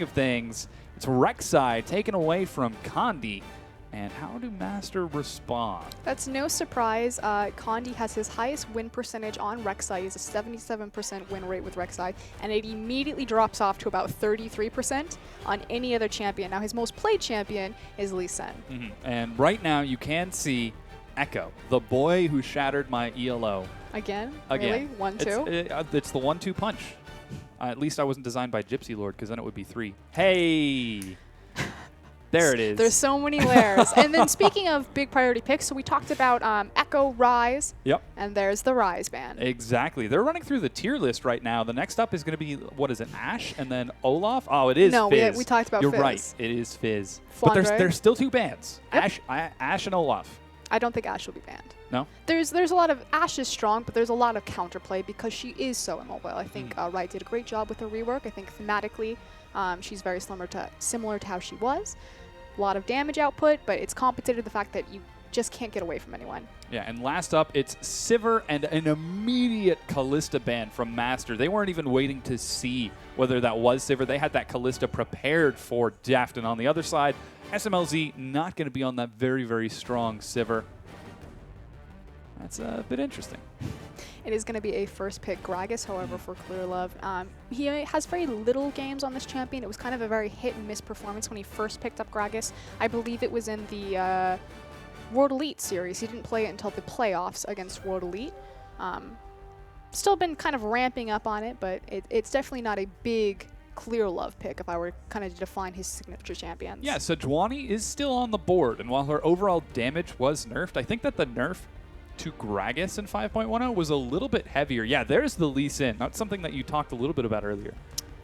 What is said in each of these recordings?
of things, it's Rek'Sai taken away from Condi. And how do Master respond? That's no surprise. Condi has his highest win percentage on Rek'Sai. He has a 77% win rate with Rek'Sai, and it immediately drops off to about 33% on any other champion. Now, his most played champion is Lee Sin. And right now, you can see Echo, the boy who shattered my ELO. Again? Really? 1-2? It's the 1-2 punch. At least I wasn't designed by Gypsy Lord, because then it would be 3. Hey! There it is. There's so many layers. And then speaking of big priority picks, so we talked about Echo, Ryze. Yep. And there's the Ryze ban. Exactly. They're running through the tier list right now. The next up is going to be, what is it, Ashe and then Olaf? Oh, it is no, Fizz. we talked about You're Fizz. right. It is Fizz. Flandre. But there's still 2 bans. Yep. Ashe and Olaf. I don't think Ashe will be banned. No? There's a lot of, Ashe is strong, but there's a lot of counterplay because she is so immobile. I think Riot did a great job with her rework. I think thematically, she's very similar to how she was. A lot of damage output, but it's compensated the fact that you just can't get away from anyone. Yeah, and last up, it's Sivir and an immediate Kalista ban from Master. They weren't even waiting to see whether that was Sivir. They had that Kalista prepared for Deft, and on the other side, SMLZ not going to be on that very, very strong Sivir. That's a bit interesting. It is going to be a first pick Gragas, however, for Clear Love. He has very little games on this champion. It was kind of a very hit and miss performance when he first picked up Gragas. I believe it was in the World Elite series. He didn't play it until the playoffs against World Elite. Still been kind of ramping up on it, but it's definitely not a big Clear Love pick if I were kind of to define his signature champions. Yeah, Sejuani is still on the board, and while her overall damage was nerfed, I think that the nerf to Gragas in 5.10 was a little bit heavier. Yeah, there's the Lee Sin. That's something that you talked a little bit about earlier.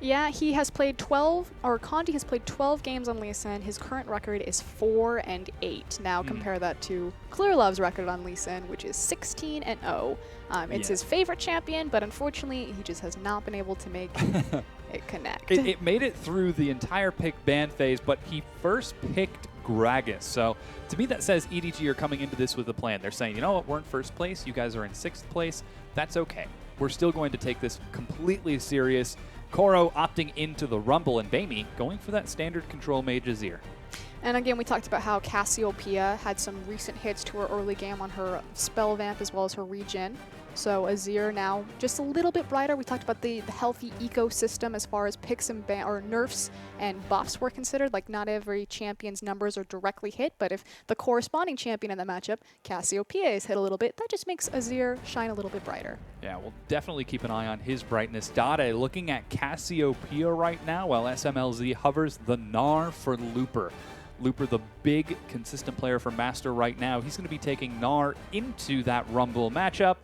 Yeah, he has played 12, or Condi has played 12 games on Lee Sin. His current record is 4-8. Now compare that to Clear Love's record on Lee Sin, which is 16-0. It's his favorite champion, but unfortunately, he just has not been able to make it connect. It made it through the entire pick ban phase, but he first picked Gragas. So to me, that says EDG are coming into this with a plan. They're saying, you know what, we're in first place. You guys are in 6th place. That's okay. We're still going to take this completely serious. Koro opting into the Rumble, and Baimi going for that standard control mage Azir. And again, we talked about how Cassiopeia had some recent hits to her early game on her spell vamp as well as her regen. So Azir now just a little bit brighter. We talked about the healthy ecosystem as far as picks and or nerfs and buffs were considered. Like, not every champion's numbers are directly hit, but if the corresponding champion in the matchup, Cassiopeia, is hit a little bit, that just makes Azir shine a little bit brighter. Yeah, we'll definitely keep an eye on his brightness. Dade looking at Cassiopeia right now while SMLZ hovers the Gnar for Looper. Looper, the big, consistent player for Master right now. He's going to be taking Gnar into that Rumble matchup.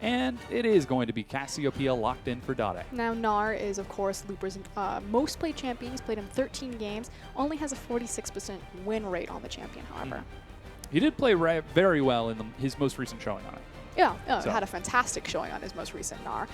And it is going to be Cassiopeia locked in for Dade. Now, Gnar is, of course, Looper's most played champion. He's played him 13 games, only has a 46% win rate on the champion, however. He did play very well in his most recent showing on it. Yeah, had a fantastic showing on his most recent Gnar.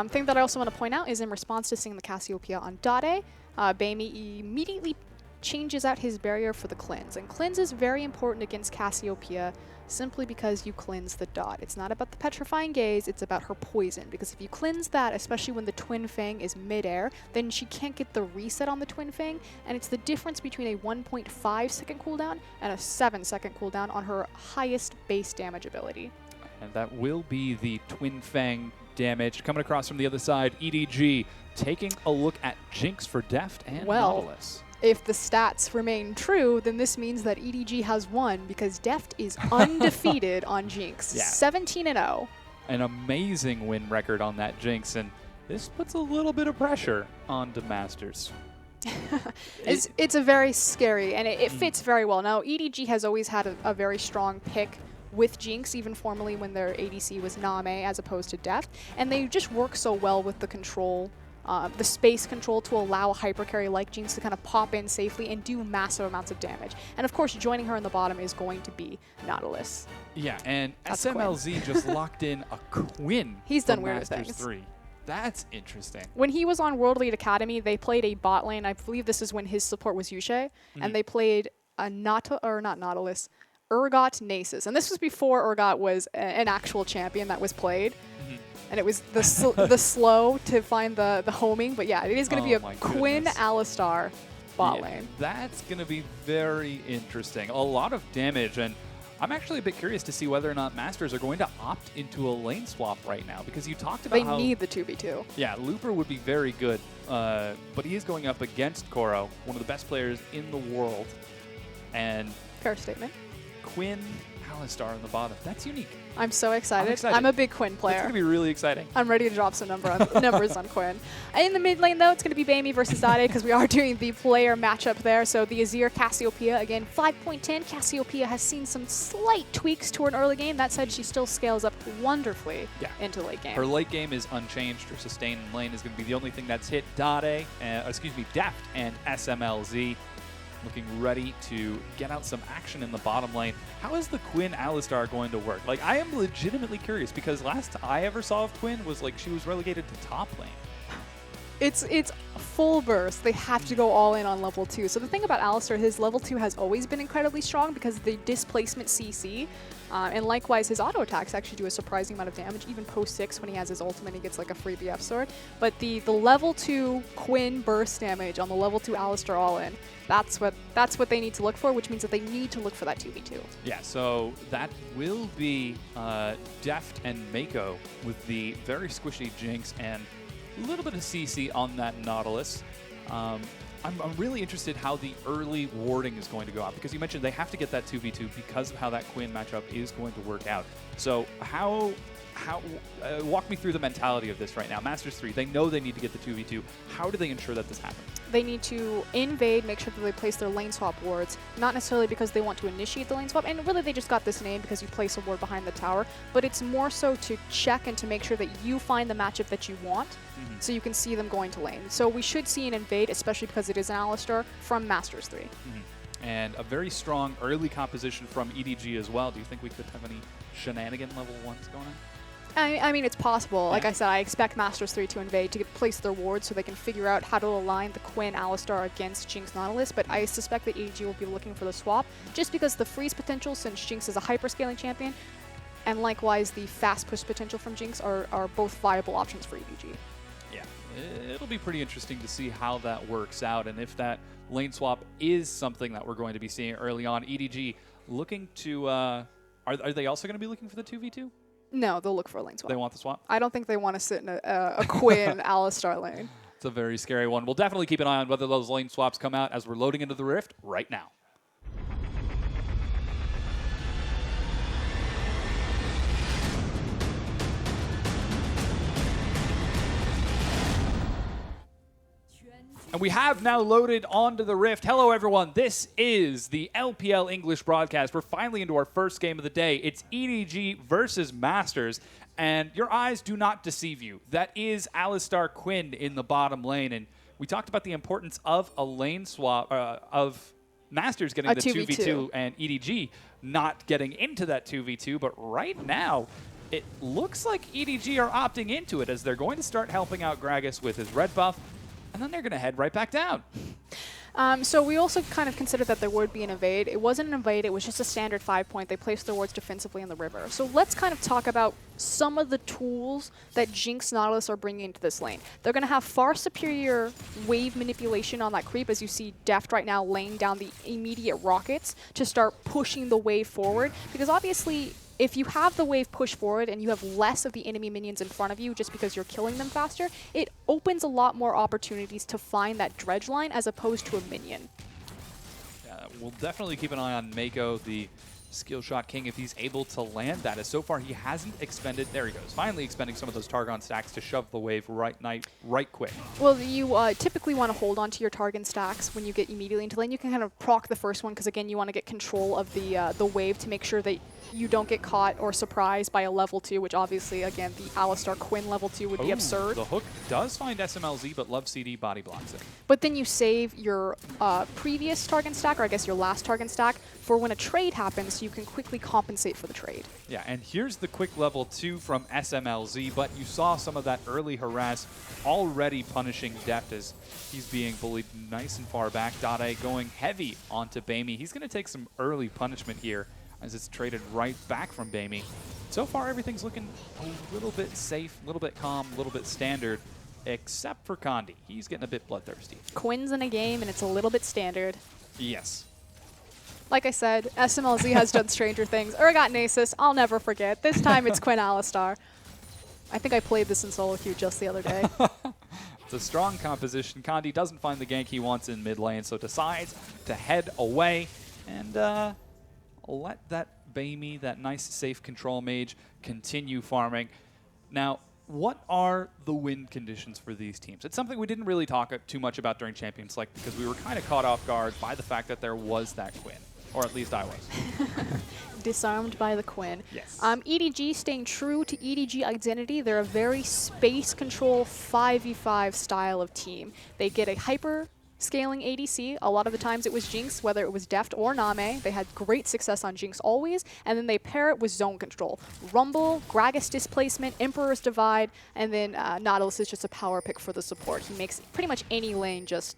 Thing that I also want to point out is in response to seeing the Cassiopeia on Dade, Baimi immediately changes out his barrier for the cleanse. And cleanse is very important against Cassiopeia simply because you cleanse the dot. It's not about the petrifying gaze, it's about her poison. Because if you cleanse that, especially when the Twin Fang is midair, then she can't get the reset on the Twin Fang, and it's the difference between a 1.5 second cooldown and a 7-second cooldown on her highest base damage ability. And that will be the Twin Fang damage. Coming across from the other side, EDG taking a look at Jinx for Deft and Nautilus. If the stats remain true, then this means that EDG has won because Deft is undefeated on Jinx. Yeah. 17-0. An amazing win record on that Jinx, and this puts a little bit of pressure onto Masters. It's a very scary, and it fits very well. Now, EDG has always had a very strong pick with Jinx, even formerly when their ADC was Name as opposed to Deft, and they just work so well with the control. The space control to allow a hypercarry like Jinx to kind of pop in safely and do massive amounts of damage. And of course, joining her in the bottom is going to be Nautilus. Yeah, and that's SMLZ just locked in a Quinn. He's done weird Masters things. 3. That's interesting. When he was on World Elite Academy, they played a bot lane. I believe this is when his support was Yushe, and they played a Urgot Nasus. And this was before Urgot was an actual champion that was played. and it was the slow to find the homing. But yeah, it is going to be a Quinn Alistar bot lane. That's going to be very interesting. A lot of damage, and I'm actually a bit curious to see whether or not Masters are going to opt into a lane swap right now, because you talked about how they need the 2v2. Yeah, Looper would be very good, but he is going up against Koro, one of the best players in the world. And fair statement. Quinn Alistar in the bottom. That's unique. I'm so excited. I'm a big Quinn player. It's going to be really exciting. I'm ready to drop some numbers on Quinn. In the mid lane, though, it's going to be Bamey versus Dade, because we are doing the player matchup there. So the Azir Cassiopeia, again, 5.10. Cassiopeia has seen some slight tweaks to an early game. That said, she still scales up wonderfully into late game. Her late game is unchanged. Her sustain in lane is going to be the only thing that's hit Dade, Deft and SMLZ. Looking ready to get out some action in the bottom lane. How is the Quinn Alistar going to work? Like, I am legitimately curious, because last I ever saw of Quinn was like she was relegated to top lane. It's full burst. They have to go all in on level 2. So the thing about Alistar, his level 2 has always been incredibly strong because of the displacement CC. And likewise, his auto attacks actually do a surprising amount of damage, even post 6 when he has his ultimate, he gets like a free BF sword. But the level 2 Quinn burst damage on the level 2 Alistar all-in, that's what they need to look for, which means that they need to look for that 2v2. Yeah, so that will be Deft and Mako with the very squishy Jinx and a little bit of CC on that Nautilus. I'm really interested how the early warding is going to go out, because you mentioned they have to get that 2v2 because of how that Quinn matchup is going to work out. So walk me through the mentality of this right now. Master3, they know they need to get the 2v2. How do they ensure that this happens? They need to invade, make sure that they place their lane swap wards, not necessarily because they want to initiate the lane swap, and really they just got this name because you place a ward behind the tower, but it's more so to check and to make sure that you find the matchup that you want, so you can see them going to lane. So we should see an invade, especially because it is an Alistar, from Master3. And a very strong early composition from EDG as well. Do you think we could have any shenanigan level 1s going on? I mean, it's possible. Like I said, I expect Master3 to invade to place their wards so they can figure out how to align the Quinn Alistar against Jinx Nautilus, but I suspect that EDG will be looking for the swap, just because the freeze potential, since Jinx is a hyperscaling champion, and likewise the fast push potential from Jinx are both viable options for EDG. Yeah, it'll be pretty interesting to see how that works out, and if that lane swap is something that we're going to be seeing early on. EDG looking to, are they also going to be looking for the 2v2? No, they'll look for a lane swap. They want the swap? I don't think they want to sit in a Quinn Alistar lane. It's a very scary one. We'll definitely keep an eye on whether those lane swaps come out as we're loading into the Rift right now. And we have now loaded onto the Rift. Hello, everyone. This is the LPL English broadcast. We're finally into our first game of the day. It's EDG versus Masters. And your eyes do not deceive you. That is Alistar Quinn in the bottom lane. And we talked about the importance of a lane swap, of Masters getting the 2v2 and EDG not getting into that 2v2. But right now, it looks like EDG are opting into it, as they're going to start helping out Gragas with his red buff. And then they're going to head right back down. So we also kind of considered that there would be an invade. It wasn't an invade, it was just a standard 5-point. They placed their wards defensively in the river. So let's kind of talk about some of the tools that Jinx Nautilus are bringing into this lane. They're going to have far superior wave manipulation on that creep, as you see Deft right now laying down the immediate rockets to start pushing the wave forward. Because obviously, if you have the wave push forward and you have less of the enemy minions in front of you just because you're killing them faster, it opens a lot more opportunities to find that dredge line as opposed to a minion. Yeah, we'll definitely keep an eye on Mako, the skill shot king, if he's able to land that, as so far he hasn't expended, there he goes, finally expending some of those Targon stacks to shove the wave right quick. Well, you typically want to hold on to your Targon stacks when you get immediately into lane. You can kind of proc the first one, because again, you want to get control of the wave to make sure that you don't get caught or surprised by a level 2, which obviously, again, the Alistar Quinn level 2 would be absurd. The hook does find SMLZ, but Love CD body blocks it. But then you save your previous Targon stack, or I guess your last Targon stack, for when a trade happens, so you can quickly compensate for the trade. Yeah, and here's the quick level 2 from SMLZ, but you saw some of that early harass already punishing Deft as he's being bullied nice and far back. Dade going heavy onto Bamey. He's going to take some early punishment here. as it's traded right back from Baimi. So far, everything's looking a little bit safe, a little bit calm, a little bit standard, except for Condi. He's getting a bit bloodthirsty. Quinn's in a game, and it's a little bit standard. Yes. Like I said, SMLZ has done stranger things. Urgot Nasus, I'll never forget. This time it's Quinn Alistar. I think I played this in solo queue just the other day. It's a strong composition. Condi doesn't find the gank he wants in mid lane, so decides to head away and let that Baimi, that nice safe control mage, continue farming. Now, what are the win conditions for these teams? It's something we didn't really talk too much about during Champions Select because we were kind of caught off guard by the fact that there was that Quinn. Or at least I was. Disarmed by the Quinn. Yes. EDG staying true to EDG identity. They're a very space control 5v5 style of team. They get a hyper scaling ADC. A lot of the times it was Jinx, whether it was Deft or Name. They had great success on Jinx always, and then they pair it with zone control. Rumble, Gragas displacement, Emperor's Divide, and then Nautilus is just a power pick for the support. He makes pretty much any lane just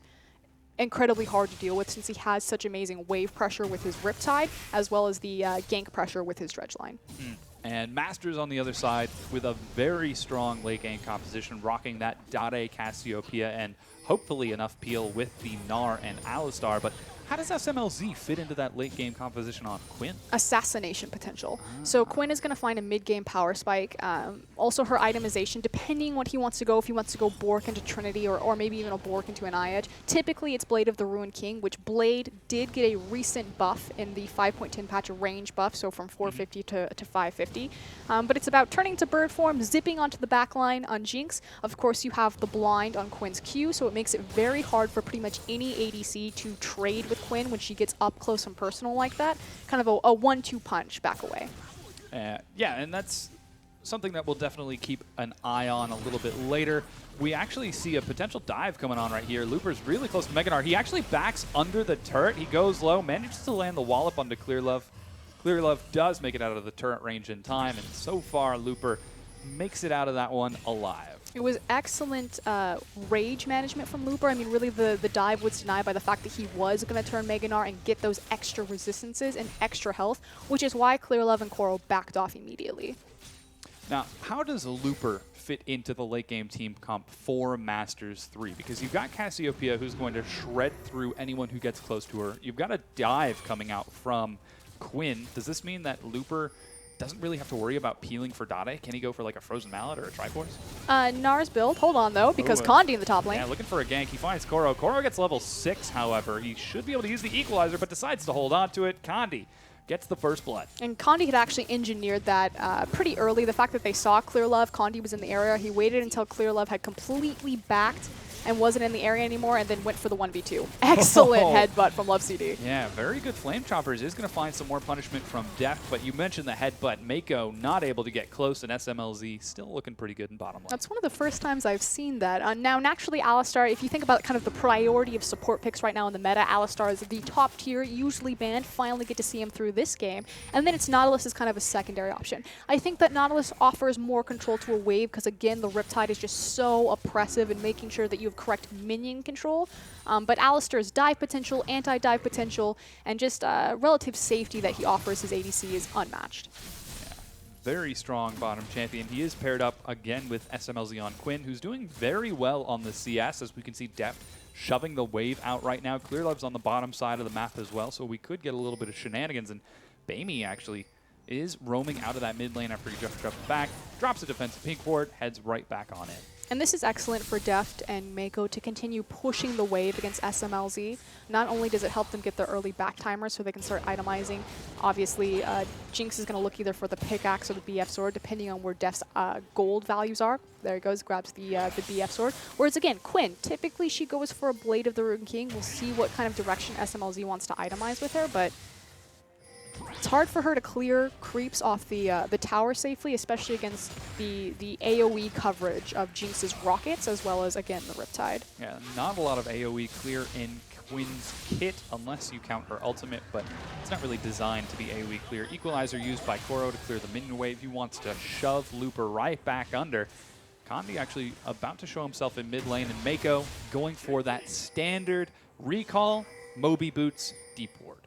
incredibly hard to deal with since he has such amazing wave pressure with his Riptide, as well as the gank pressure with his Dredge line. And Masters on the other side with a very strong late game composition, rocking that Dade, Cassiopeia, and hopefully enough peel with the Gnar and Alistar. But how does SMLZ fit into that late game composition on Quinn? Assassination potential. So Quinn is going to find a mid-game power spike. Also her itemization, depending what he wants to go, if he wants to go Bork into Trinity or maybe even a Bork into an Eye Edge. Typically it's Blade of the Ruined King, which Blade did get a recent buff in the 5.10 patch, a range buff, so from 450 to 550. But it's about turning to bird form, zipping onto the back line on Jinx. Of course you have the blind on Quinn's Q, so it makes it very hard for pretty much any ADC to trade with Quinn when she gets up close and personal like that. Kind of a 1-2 punch back away. Yeah, and that's something that we'll definitely keep an eye on a little bit later. We actually see a potential dive coming on right here. Looper's really close to Mega Gnar. He actually backs under the turret. He goes low, manages to land the wallop onto Clearlove. Clearlove does make it out of the turret range in time, and so far Looper makes it out of that one alive. It was excellent rage management from Looper. I mean, really the dive was denied by the fact that he was going to turn Mega Gnar and get those extra resistances and extra health, which is why Clearlove and Coral backed off immediately. Now, how does Looper fit into the late game team comp for Masters 3? Because you've got Cassiopeia, who's going to shred through anyone who gets close to her. You've got a dive coming out from Quinn. Does this mean that Looper doesn't really have to worry about peeling for Dade? Can he go for like a Frozen Mallet or a Triforce? Nar's build, hold on though, because Condi in the top lane. Yeah, looking for a gank. He finds Koro. Koro gets level 6, however. He should be able to use the Equalizer, but decides to hold on to it. Condi gets the first blood. And Condi had actually engineered that pretty early. The fact that they saw Clearlove, Condi was in the area. He waited until Clearlove had completely backed and wasn't in the area anymore, and then went for the 1v2. Excellent headbutt from Love CD. Yeah, very good. Flame Choppers is going to find some more punishment from Deft, but you mentioned the headbutt. Mako not able to get close, and SMLZ still looking pretty good in bottom lane. That's one of the first times I've seen that. Now, naturally, Alistar, if you think about kind of the priority of support picks right now in the meta, Alistar is the top tier, usually banned. Finally get to see him through this game. And then it's Nautilus as kind of a secondary option. I think that Nautilus offers more control to a wave because, again, the Riptide is just so oppressive in making sure that you have correct minion control. But Alistar's dive potential, anti-dive potential, and just relative safety that he offers his ADC is unmatched. Yeah, very strong bottom champion. He is paired up again with SMLZ on Quinn, who's doing very well on the CS, as we can see Deft shoving the wave out right now. Clearlove's on the bottom side of the map as well, so we could get a little bit of shenanigans. And Baimi actually is roaming out of that mid lane after he just dropped back, drops a defensive pink ward, heads right back on in. And this is excellent for Deft and Mako to continue pushing the wave against SMLZ. Not only does it help them get their early back timers so they can start itemizing. Obviously, Jinx is going to look either for the pickaxe or the BF sword, depending on where Deft's gold values are. There he goes, grabs the BF sword. Whereas again, Quinn, typically she goes for a Blade of the Ruined King. We'll see what kind of direction SMLZ wants to itemize with her, but it's hard for her to clear creeps off the tower safely, especially against the AoE coverage of Jinx's rockets, as well as, again, the Riptide. Yeah, not a lot of AoE clear in Quinn's kit, unless you count her ultimate, but it's not really designed to be AoE clear. Equalizer used by Koro to clear the minion wave. He wants to shove Looper right back under. Condi actually about to show himself in mid lane, and Mako going for that standard recall, Moby Boots, deep ward.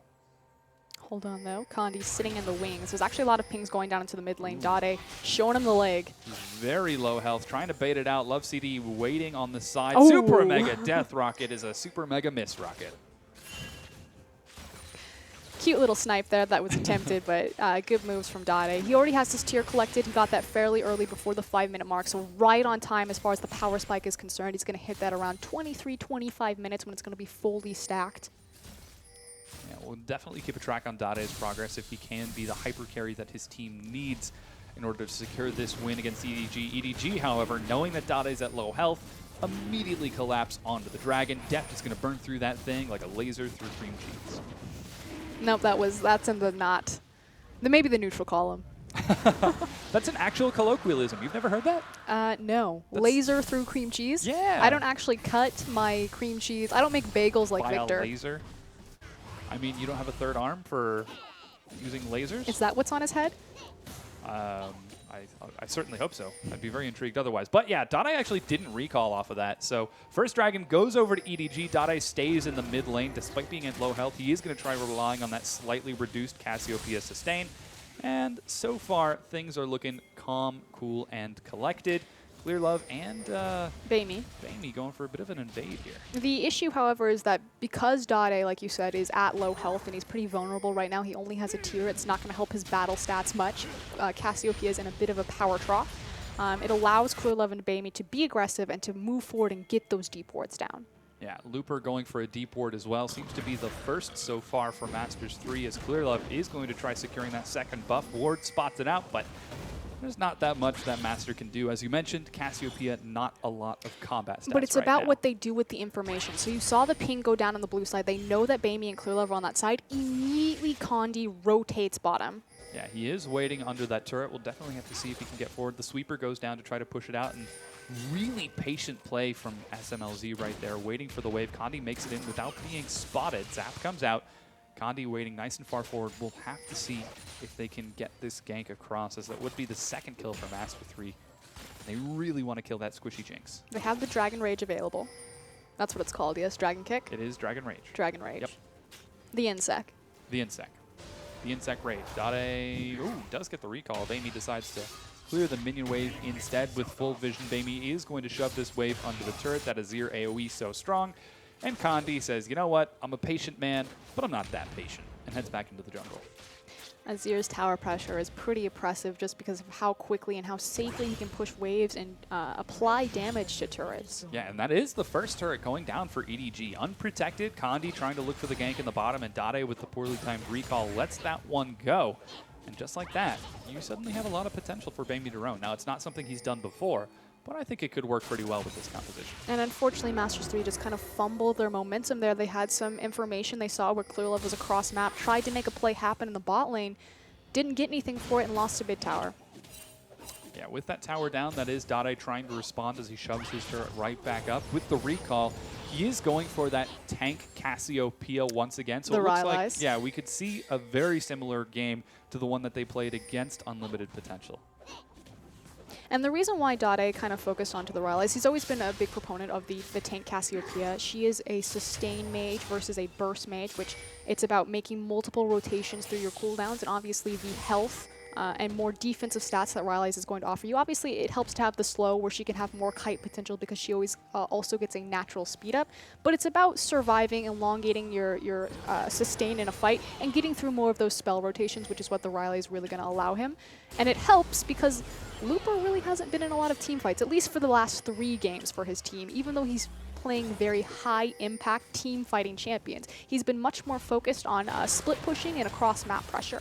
Hold on, though. Kandi's sitting in the wings. There's actually a lot of pings going down into the mid lane. Dade showing him the leg. Very low health, trying to bait it out. Love CD waiting on the side. Oh. Super Mega Death Rocket is a Super Mega Miss Rocket. Cute little snipe there that was attempted, but good moves from Dade. He already has his tier collected. He got that fairly early before the 5-minute mark, so right on time as far as the power spike is concerned. He's going to hit that around 23, 25 minutes when it's going to be fully stacked. Yeah, we'll definitely keep a track on Dade's progress if he can be the hyper carry that his team needs in order to secure this win against EDG. EDG, however, knowing that Dade's at low health, immediately collapse onto the dragon. Death is going to burn through that thing like a laser through cream cheese. Nope, that's in the not. Maybe the neutral column. That's an actual colloquialism. You've never heard that? No. That's laser through cream cheese? Yeah. I don't actually cut my cream cheese. I don't make bagels like By Victor. a laser? I mean, you don't have a third arm for using lasers? Is that what's on his head? I certainly hope so. I'd be very intrigued otherwise. But yeah, Dade actually didn't recall off of that. So first dragon goes over to EDG. Dade stays in the mid lane despite being at low health. He is going to try relying on that slightly reduced Cassiopeia sustain. And so far, things are looking calm, cool, and collected. Clear Love and Baimi going for a bit of an invade here. The issue, however, is that because Dade, like you said, is at low health and he's pretty vulnerable right now, he only has a tier. It's not going to help his battle stats much. Cassiopeia is in a bit of a power trough. It allows Clear Love and Baimi to be aggressive and to move forward and get those deep wards down. Yeah, Looper going for a deep ward as well. Seems to be the first so far for Masters3 as Clear Love is going to try securing that second buff. Ward spots it out, but there's not that much that Master can do. As you mentioned, Cassiopeia, not a lot of combat stats. But it's right about now. what they do with the information. So you saw the ping go down on the blue side. They know that Baimi and Clear Love are on that side. Immediately, Kandi rotates bottom. Yeah, he is waiting under that turret. We'll definitely have to see if he can get forward. The sweeper goes down to try to push it out, and really patient play from SMLZ right there, waiting for the wave. Kandi makes it in without being spotted. Zap comes out. Kandi waiting nice and far forward. We'll have to see if they can get this gank across, as that would be the second kill for Master3. They really want to kill that squishy Jinx. They have the Dragon Rage available. That's what it's called, yes? Dragon Kick? It is Dragon Rage. Dragon Rage. Yep. The Insec. The Insect. The Insect Rage. Dade, ooh, does get the recall. Baimi decides to clear the minion wave instead with full vision. Baimi is going to shove this wave under the turret. That Azir AoE so strong. And Kandi says, you know what, I'm a patient man, but I'm not that patient, and heads back into the jungle. Azir's tower pressure is pretty oppressive just because of how quickly and how safely he can push waves and apply damage to turrets. Yeah, and that is the first turret going down for EDG. Unprotected, Kandi trying to look for the gank in the bottom, and Dade with the poorly timed recall lets that one go. And just like that, you suddenly have a lot of potential for Baimi to roam. Now, it's not something he's done before, but I think it could work pretty well with this composition. And unfortunately, Masters3 just kind of fumbled their momentum there. They had some information they saw where Clear Love was across map, tried to make a play happen in the bot lane, didn't get anything for it, and lost to mid tower. Yeah, with that tower down, that is Dade trying to respond as he shoves his turret right back up. With the recall, he is going for that tank Cassiopeia once again. So the it looks Rylai's. like, yeah, we could see a very similar game to the one that they played against Unlimited Potential. And the reason why Dade kind of focused onto the Rylai's, he's always been a big proponent of the tank Cassiopeia. She is a sustain mage versus a burst mage, which it's about making multiple rotations through your cooldowns, and obviously the health and more defensive stats that Rylai's is going to offer you. Obviously, it helps to have the slow where she can have more kite potential because she always also gets a natural speed up. But it's about surviving, elongating your sustain in a fight, and getting through more of those spell rotations, which is what the Rylai is really going to allow him. And it helps because Looper really hasn't been in a lot of team fights, at least for the last 3 games for his team, even though he's playing very high-impact team fighting champions. He's been much more focused on split pushing and across map pressure.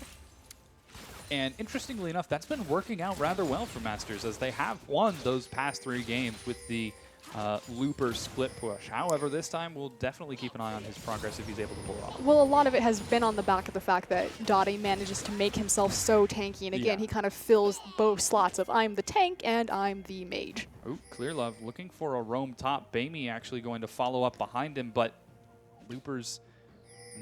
And interestingly enough, that's been working out rather well for Masters, as they have won those past 3 games with the Looper split push. However, this time we'll definitely keep an eye on his progress if he's able to pull it off. Well, a lot of it has been on the back of the fact that Dade manages to make himself so tanky, and again, he kind of fills both slots of I'm the tank and I'm the mage. Ooh, Clear Love looking for a roam top. Baimi actually going to follow up behind him, but Looper's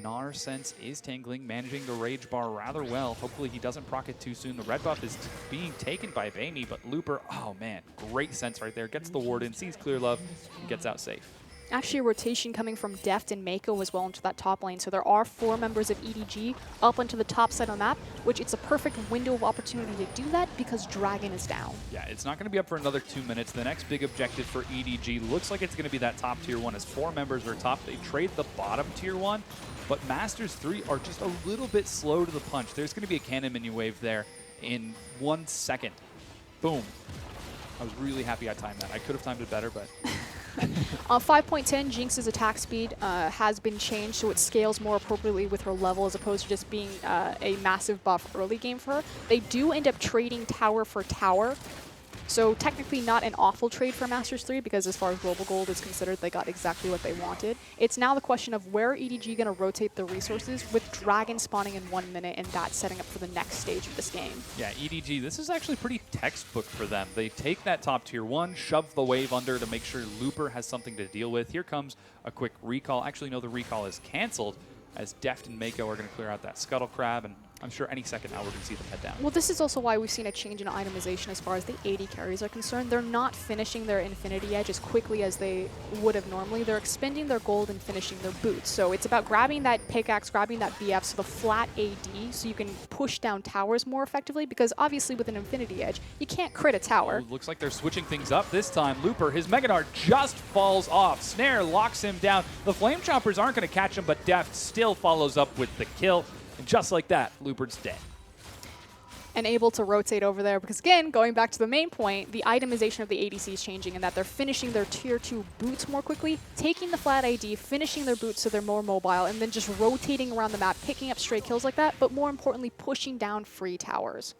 Gnar sense is tingling, managing the rage bar rather well. Hopefully he doesn't proc it too soon. The red buff is being taken by Baimi, but Looper, oh man, great sense right there. Gets the ward in, sees Clear Love, and gets out safe. Actually, a rotation coming from Deft and Mako as well into that top lane. So there are 4 members of EDG up onto the top side of the map, which it's a perfect window of opportunity to do that because Dragon is down. Yeah, it's not going to be up for another 2 minutes. The next big objective for EDG looks like it's going to be that top tier 1 as 4 members are top. They trade the bottom tier 1, but Master3 are just a little bit slow to the punch. There's going to be a cannon minion wave there in 1 second. Boom. I was really happy I timed that. I could have timed it better, but... 5.10, Jinx's attack speed has been changed so it scales more appropriately with her level as opposed to just being a massive buff early game for her. They do end up trading tower for tower. So technically not an awful trade for Master3 because as far as global gold is considered, they got exactly what they wanted. It's now the question of where are EDG going to rotate the resources with Dragon spawning in 1 minute and that setting up for the next stage of this game. Yeah, EDG, this is actually pretty textbook for them. They take that top tier 1, shove the wave under to make sure Looper has something to deal with. Here comes a quick recall. Actually, no, the recall is canceled as Deft and Mako are going to clear out that Scuttle Crab, and I'm sure any second now we're going to see them head down. Well, this is also why we've seen a change in itemization as far as the AD carries are concerned. They're not finishing their Infinity Edge as quickly as they would have normally. They're expending their gold and finishing their boots. So it's about grabbing that pickaxe, grabbing that BF, so the flat AD, so you can push down towers more effectively, because obviously with an Infinity Edge, you can't crit a tower. Oh, looks like they're switching things up this time. Looper, his Mega Dart just falls off. Snare locks him down. The Flame Choppers aren't going to catch him, but Deft still follows up with the kill. And just like that, Looper's dead. And able to rotate over there because, again, going back to the main point, the itemization of the ADC is changing in that they're finishing their tier 2 boots more quickly, taking the flat AD, finishing their boots so they're more mobile, and then just rotating around the map, picking up stray kills like that, but more importantly, pushing down free towers.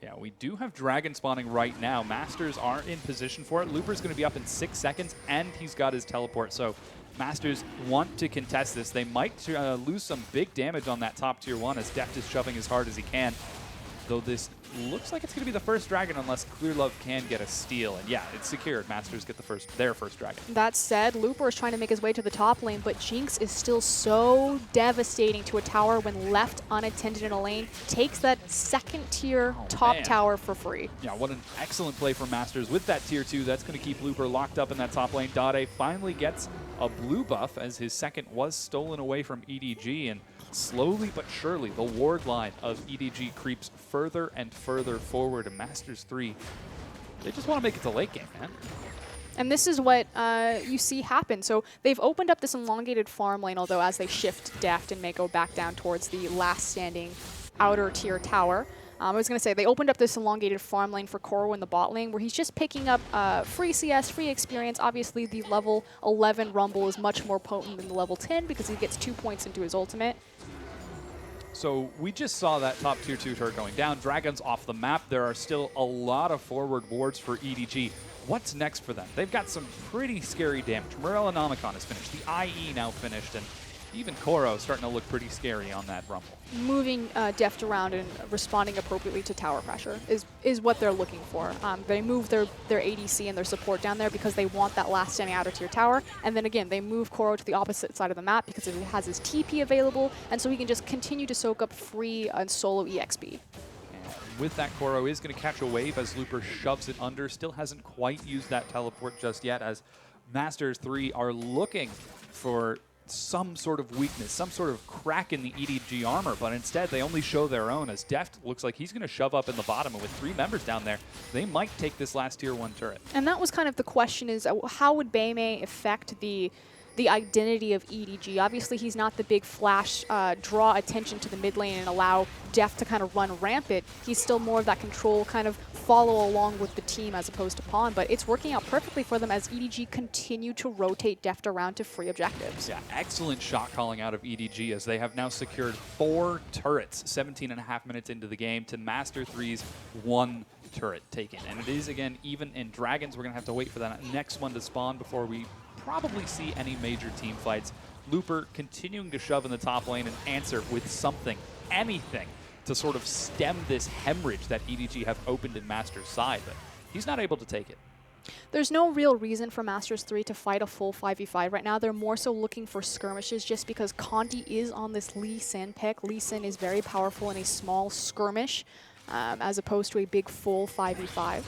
Yeah, we do have Dragon spawning right now. Masters aren't in position for it. Looper's going to be up in 6 seconds, and he's got his teleport, so Masters want to contest this. They might lose some big damage on that top tier 1 as Deft is shoving as hard as he can. Though this looks like it's going to be the first Dragon unless Clearlove can get a steal. And yeah, it's secured. Masters get their first Dragon. That said, Looper is trying to make his way to the top lane, but Jinx is still so devastating to a tower when left unattended in a lane. Takes that second tier top tower for free. Yeah, what an excellent play from Masters with that tier 2. That's going to keep Looper locked up in that top lane. Dade finally gets a blue buff as his second was stolen away from EDG, and slowly but surely the ward line of EDG creeps further and further forward, and Master3, they just want to make it to late game, man. And this is what you see happen. So they've opened up this elongated farm lane, although as they shift Deft and Mako back down towards the last standing outer tier tower. I was going to say, they opened up this elongated farm lane for Koro in the bot lane, where he's just picking up free CS, free experience. Obviously, the level 11 Rumble is much more potent than the level 10 because he gets 2 points into his ultimate. So we just saw that top tier 2 turret going down. Dragon's off the map. There are still a lot of forward wards for EDG. What's next for them? They've got some pretty scary damage. Morellonomicon is finished. The IE now finished, and even Koro is starting to look pretty scary on that Rumble. Moving Deft around and responding appropriately to tower pressure is what they're looking for. They move their ADC and their support down there because they want that last standing outer tier tower. And then again, they move Koro to the opposite side of the map because he has his TP available, and so he can just continue to soak up free and solo EXP. With that, Koro is going to catch a wave as Looper shoves it under. Still hasn't quite used that teleport just yet as Master3 are looking for some sort of weakness, some sort of crack in the EDG armor, but instead they only show their own as Deft looks like he's going to shove up in the bottom, and with 3 members down there, they might take this last tier 1 turret. And that was kind of the question, is how would Beimei affect the identity of EDG? Obviously, he's not the big flash, draw attention to the mid lane and allow Deft to kind of run rampant. He's still more of that control, kind of follow along with the team as opposed to Pawn, but it's working out perfectly for them as EDG continue to rotate Deft around to free objectives. Yeah, excellent shot calling out of EDG as they have now secured 4 turrets 17.5 minutes into the game to Master3's 1 turret taken. And it is, again, even in Dragons. We're going to have to wait for that next one to spawn before we probably see any major team fights. Looper continuing to shove in the top lane and answer with something, anything, to sort of stem this hemorrhage that EDG have opened in Master's side, but he's not able to take it. There's no real reason for Masters3 to fight a full 5v5 right now. They're more so looking for skirmishes just because Condi is on this Lee Sin pick. Lee Sin is very powerful in a small skirmish as opposed to a big full 5v5.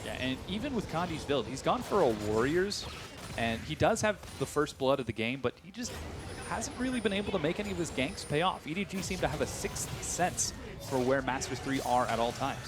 Yeah, and even with Condi's build, he's gone for a Warriors And he does have the first blood of the game, but he just hasn't really been able to make any of his ganks pay off. EDG seem to have a sixth sense for where Master3 are at all times.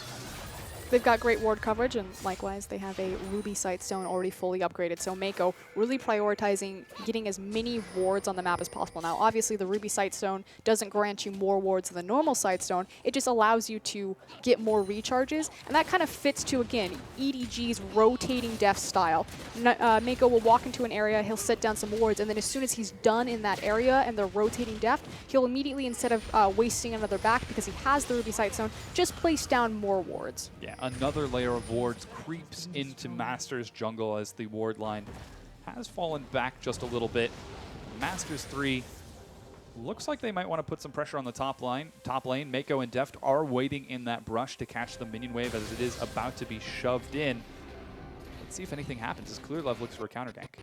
They've got great ward coverage, and likewise, they have a Ruby Sightstone already fully upgraded. So Mako really prioritizing getting as many wards on the map as possible. Now, obviously, the Ruby Sightstone doesn't grant you more wards than the normal Sightstone. It just allows you to get more recharges, and that kind of fits to, again, EDG's rotating def style. Mako will walk into an area, he'll set down some wards, and then as soon as he's done in that area and they're rotating def, he'll immediately, instead of wasting another back because he has the Ruby Sightstone, just place down more wards. Yeah. Another layer of wards creeps into Masters jungle as the ward line has fallen back just a little bit. Masters3 looks like they might want to put some pressure on the top lane. Mako and Deft are waiting in that brush to catch the minion wave as it is about to be shoved in. Let's see if anything happens as Clearlove looks for a counter gank.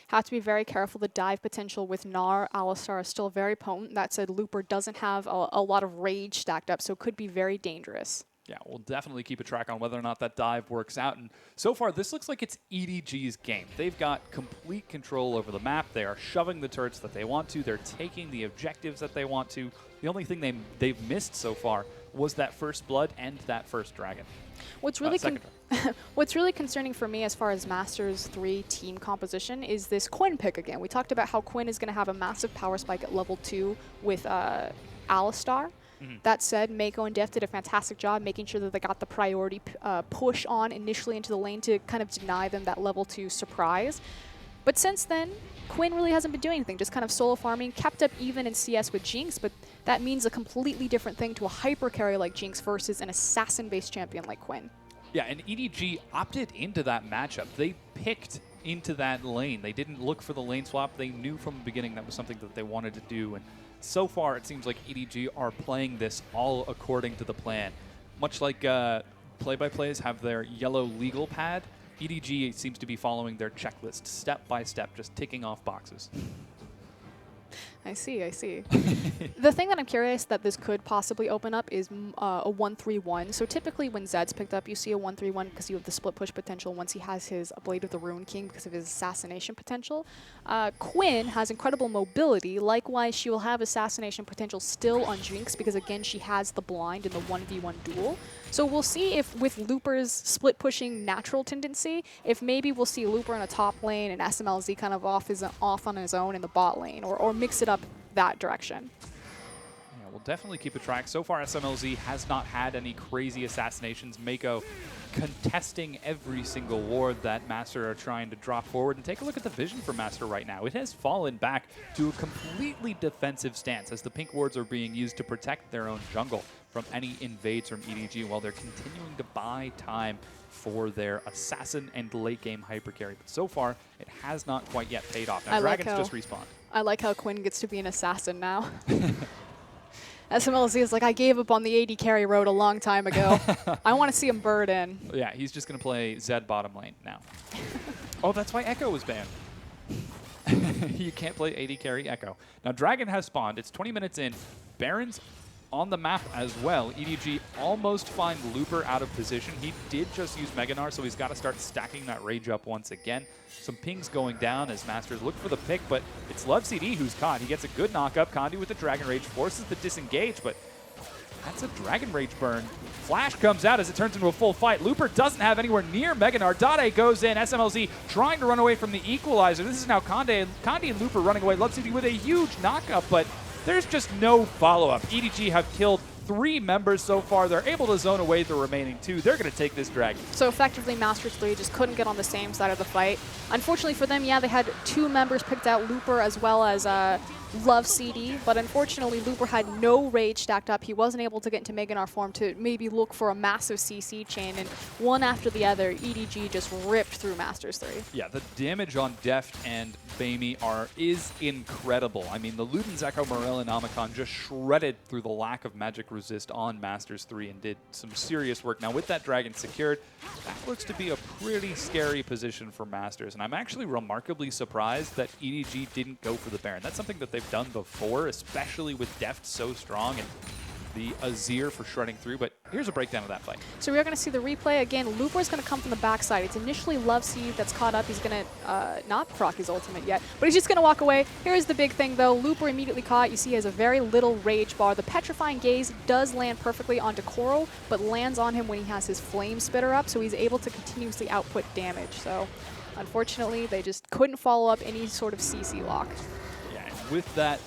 Have to be very careful. The dive potential with Gnar, Alistar is still very potent. That said, Looper doesn't have a lot of rage stacked up, so it could be very dangerous. Yeah, we'll definitely keep a track on whether or not that dive works out. And so far, this looks like it's EDG's game. They've got complete control over the map. They are shoving the turrets that they want to. They're taking the objectives that they want to. The only thing they've missed so far was that first blood and that first dragon. What's really concerning for me as far as Masters3 team composition is this Quinn pick again. We talked about how Quinn is going to have a massive power spike at level 2 with Alistar. That said, Mako and Def did a fantastic job making sure that they got the priority push on initially into the lane to kind of deny them that level 2 surprise. But since then, Quinn really hasn't been doing anything, just kind of solo farming, kept up even in CS with Jinx, but that means a completely different thing to a hyper carry like Jinx versus an assassin-based champion like Quinn. Yeah, and EDG opted into that matchup. They picked into that lane. They didn't look for the lane swap. They knew from the beginning that was something that they wanted to do. And so far, it seems like EDG are playing this all according to the plan. Much like play-by-plays have their yellow legal pad, EDG seems to be following their checklist step by step, just ticking off boxes. I see. The thing that I'm curious that this could possibly open up is a 1-3-1. So typically when Zed's picked up, you see a 1-3-1 because you have the split push potential once he has his Blade of the Rune King because of his assassination potential. Quinn has incredible mobility. Likewise, she will have assassination potential still on Jinx because, again, she has the blind in the 1v1 duel. So we'll see if with Looper's split pushing natural tendency, if maybe we'll see Looper in a top lane and SMLZ kind of off on his own in the bot lane, or mix it up that direction. Yeah, we'll definitely keep a track. So far, SMLZ has not had any crazy assassinations. Mako contesting every single ward that Master are trying to drop forward. And take a look at the vision for Master right now. It has fallen back to a completely defensive stance as the pink wards are being used to protect their own jungle from any invades from EDG while they're continuing to buy time for their assassin and late game hyper carry. But so far, it has not quite yet paid off. Now, Dragons just respawned. I like how Quinn gets to be an assassin now. SMLZ is like, I gave up on the AD carry road a long time ago. I want to see him bird in. Yeah, he's just going to play Zed bottom lane now. Oh, that's why Echo was banned. You can't play AD carry Echo. Now, Dragon has spawned. It's 20 minutes in. Baron's on the map as well. EDG almost find Looper out of position. He did just use Mega Gnar, so he's got to start stacking that rage up once again. Some pings going down as Masters look for the pick, but it's Love CD who's caught. He gets a good knock-up. Condi with the Dragon Rage forces the disengage, but that's a Dragon Rage burn. Flash comes out as it turns into a full fight. Looper doesn't have anywhere near Mega Gnar. Dade goes in. SMLZ trying to run away from the equalizer. This is now Condi and Looper running away. Love CD with a huge knock-up, but there's just no follow-up. EDG have killed 3 members so far. They're able to zone away the remaining 2. They're going to take this dragon. So effectively, Master3 just couldn't get on the same side of the fight. Unfortunately for them, yeah, they had 2 members picked out, Looper as well as Love CD, but unfortunately Looper had no rage stacked up. He wasn't able to get into Mega Gnar form to maybe look for a massive CC chain, and one after the other, EDG just ripped through Masters3. Yeah, the damage on Deft and Bamey is incredible. I mean, the Luden's Echo, Morel, and Omicron just shredded through the lack of magic resist on Masters3 and did some serious work. Now, with that dragon secured, that looks to be a pretty scary position for Masters, and I'm actually remarkably surprised that EDG didn't go for the Baron. That's something that they've done before, especially with Deft so strong, and the Azir for shredding through, but here's a breakdown of that fight. So we're going to see the replay again. Looper's going to come from the backside. It's initially Loveseed that's caught up. He's going to not proc his ultimate yet, but he's just going to walk away. Here's the big thing, though. Looper immediately caught. You see he has a very little rage bar. The Petrifying Gaze does land perfectly onto Coral, but lands on him when he has his Flame Spitter up, so he's able to continuously output damage. So unfortunately, they just couldn't follow up any sort of CC lock. Yeah, and with that,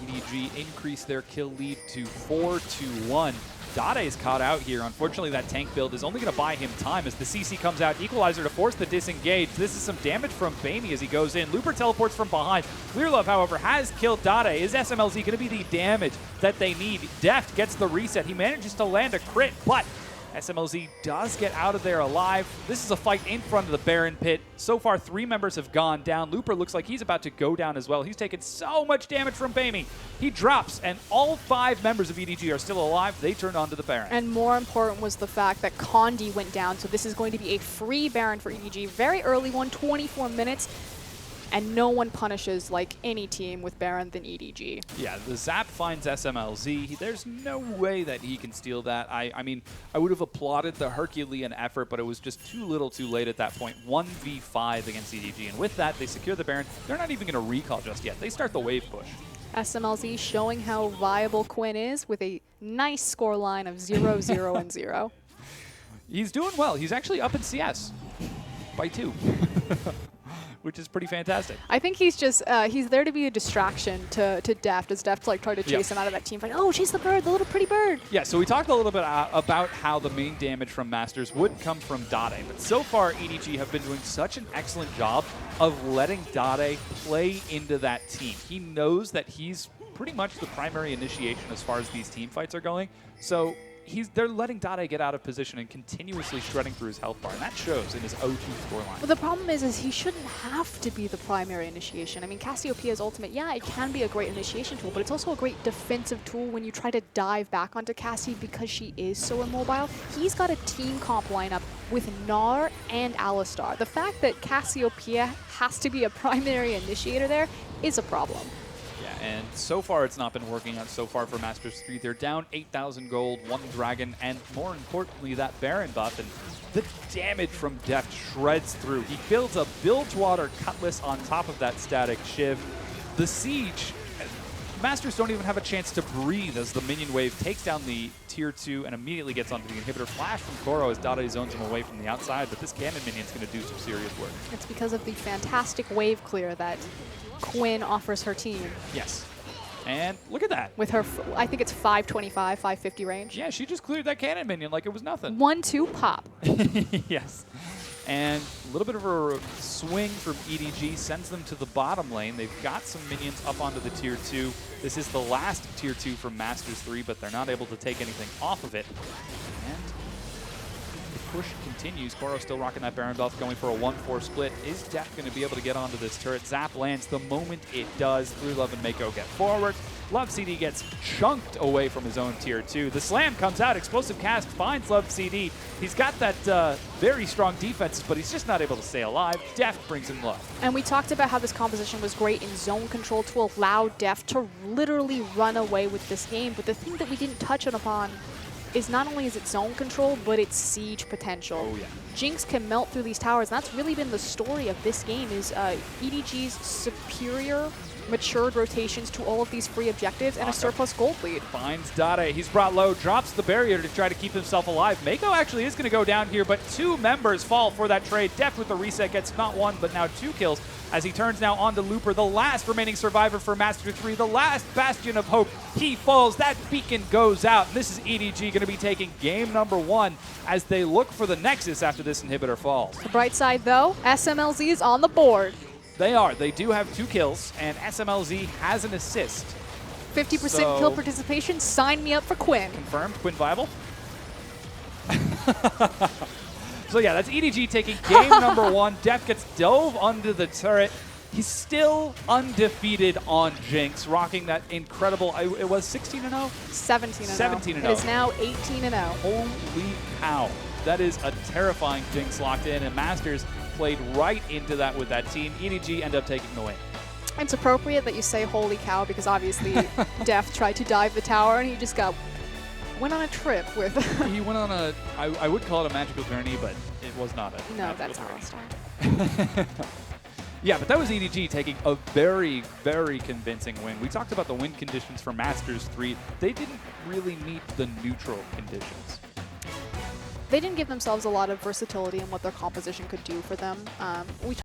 EDG increased their kill lead to 4-1. Dade's caught out here. Unfortunately, that tank build is only going to buy him time as the CC comes out. Equalizer to force the disengage. This is some damage from Bamey as he goes in. Looper teleports from behind. Clearlove, however, has killed Dade. Is SMLZ going to be the damage that they need? Deft gets the reset. He manages to land a crit, but SMLZ does get out of there alive. This is a fight in front of the Baron pit. So far, 3 members have gone down. Looper looks like he's about to go down as well. He's taken so much damage from Bamey. He drops, and all 5 members of EDG are still alive. They turned on to the Baron. And more important was the fact that Condi went down, so this is going to be a free Baron for EDG. Very early one, 24 minutes. And no one punishes like any team with Baron than EDG. Yeah, the Zap finds SMLZ. There's no way that he can steal that. I mean, I would have applauded the Herculean effort, but it was just too little too late at that point. 1v5 against EDG. And with that, they secure the Baron. They're not even going to recall just yet. They start the wave push. SMLZ showing how viable Quinn is with a nice score line of 0-0-0. He's doing well. He's actually up in CS by 2. Which is pretty fantastic. I think he's just, he's there to be a distraction to Deft, as Deft like tried to chase him out of that team fight. Oh, chase the bird, the little pretty bird. Yeah, so we talked a little bit about how the main damage from Masters would come from Dade, but so far EDG have been doing such an excellent job of letting Dade play into that team. He knows that he's pretty much the primary initiation as far as these team fights are going, so they're letting Dade get out of position and continuously shredding through his health bar, and that shows in his 0-2 scoreline. Well, the problem is he shouldn't have to be the primary initiation. I mean, Cassiopeia's ultimate, yeah, it can be a great initiation tool, but it's also a great defensive tool when you try to dive back onto Cassie because she is so immobile. He's got a team comp lineup with Gnar and Alistar. The fact that Cassiopeia has to be a primary initiator there is a problem. And so far, it's not been working out so far for Master3. They're down 8,000 gold, 1 dragon, and more importantly, that Baron buff. And the damage from Deft shreds through. He builds a Bilgewater Cutlass on top of that static Shiv. The Siege, Masters don't even have a chance to breathe as the minion wave takes down the tier 2 and immediately gets onto the inhibitor. Flash from Koro as Dade zones him away from the outside, but this cannon minion's going to do some serious work. It's because of the fantastic wave clear that Quinn offers her team. Yes. And look at that. With her, I think it's 525, 550 range. Yeah, she just cleared that cannon minion like it was nothing. 1-2 pop. Yes. And a little bit of a swing from EDG sends them to the bottom lane. They've got some minions up onto the tier 2. This is the last tier 2 from Masters3, but they're not able to take anything off of it. And the push continues. Koro still rocking that Baron buff, going for a 1-4 split. Is Deft going to be able to get onto this turret? Zap lands the moment it does. Clearlove and Mako get forward. Love CD gets chunked away from his own tier 2. The slam comes out. Explosive cast finds Love CD. He's got that very strong defense, but he's just not able to stay alive. Deft brings him low. And we talked about how this composition was great in zone control to allow Deft to literally run away with this game. But the thing that we didn't touch on upon is not only is it zone control, but it's siege potential. Oh, yeah. Jinx can melt through these towers, and that's really been the story of this game, is EDG's superior matured rotations to all of these free objectives and a surplus gold lead. Finds Dade. He's brought low, drops the barrier to try to keep himself alive. Mako actually is going to go down here, but 2 members fall for that trade. Deft with the reset gets not 1, but now 2 kills as he turns now onto Looper, the last remaining survivor for Master3, the last bastion of hope. He falls. That beacon goes out. And this is EDG going to be taking game number 1 as they look for the Nexus after this inhibitor falls. The bright side, though, SMLZ is on the board. They are. They do have 2 kills, and SMLZ has an assist. 50% kill participation. Sign me up for Quinn. Confirmed. Quinn viable. So yeah, that's EDG taking game number 1. Deft gets dove under the turret. He's still undefeated on Jinx, rocking that incredible, it was 16-0? 17-0. 17-0. It is now 18-0. Holy cow. That is a terrifying Jinx locked in, and Masters played right into that with that team. EDG end up taking the win. It's appropriate that you say holy cow because obviously Deft tried to dive the tower and he just got went on a trip with. He went on a, I would call it a magical journey, but it was not a No, magical that's journey. Alistar. Yeah, but that was EDG taking a very, very convincing win. We talked about the win conditions for Masters 3. They didn't really meet the neutral conditions. They didn't give themselves a lot of versatility in what their composition could do for them. We